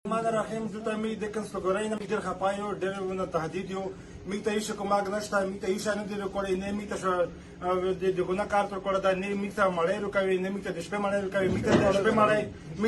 الرحمن الرحیم دلته می د کنسلګورۍ نه ډېر خفه یو ډېر ونه تهدید یو موږ ته هېڅ کومک نشته موږ ته هېڅ نه دي راکړی نه موږ ته د ګناه کار راکړی ده نه موږ ته مړۍ راکوي نه موږ ته د شپې مړۍ راکوي موږ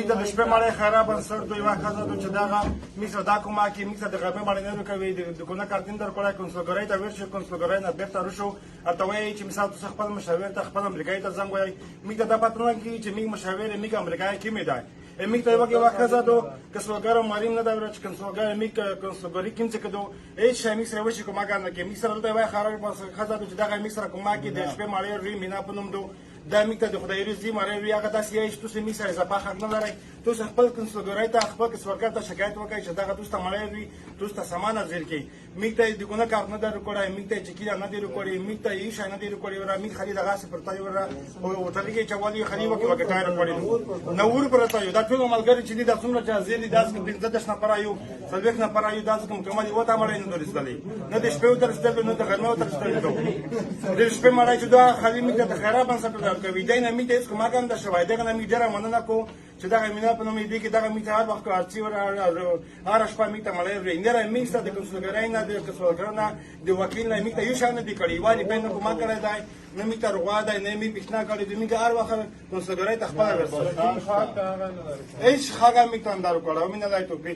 ته د شپې مړۍ خراب انسر دوی یوه ښځه ده چې دغه موږ سره دا کومک کوي موږ ته د غرمې مړۍ نه راکوي د ګناه کار دین درکړی کنسلګورۍ ته ورشو کنسلګورۍ نه بېرته راشو ورته وایي چې مثال تاسو خپل مشاور ته خپل امریکایي ته زنګ وایي موږ ته دا پته نه کېږي چې موږ مشاور یې موږ امریکایي کومې دی میک تا وقتی وقت زدو کسوگر ماریم نداره چه کسوگر میک کسوگری کیم چه کدو ایش میک سر وشی کمک نکه میک سر البته وای خراب باز خزادو چه داغ میک سر کمکی دش به مالی روی مینا پنوم دو دا میک تا دخدای ریزی مالی روی اگه دستی ایش تو میک سر زبا حق نداره تو خپل کسوگری تا خپل کسوگر تا شکایت وکای چه داغ تو مالی روی تو سامان ازیر کی میک تا دیگونه کار نداره کوره میک تا چکیلا نداره کوری میک تا ایش نداره کوری ورا میک خرید داغ سی پرتای ورا او تلیگه چوالی خرید وکی وکی تایر کوری نور پرتای دا ټول ملګری چې دا څومره چې زیری داس کې 15 نفر یو څلوېښت نفر یو داس کوم کومه یو ته مړی نه درستلې نه د شپې درستلې نه د غرمې درستلې د شپې مړی چې دا خالي میته د خراب انسټ کوي دای نه میته اس کومه ګم د شوای دغه نه میډره مننه کو چې دا مینا په نوم دې کې دا میته هر وخت ارچی ور هر شپه میته مړی نه میسته د کنسولګرای نه د کنسولګر نه د وکیل نه میته یو شان دي کړي وانی په نو کومه کړی دی نه میته رغوا دی نه می پښنا کړی دی میګه هر وخت کنسولګرای ته خپل ورسره ایش خاګه میته اندارو کړه مینه لای ټوپی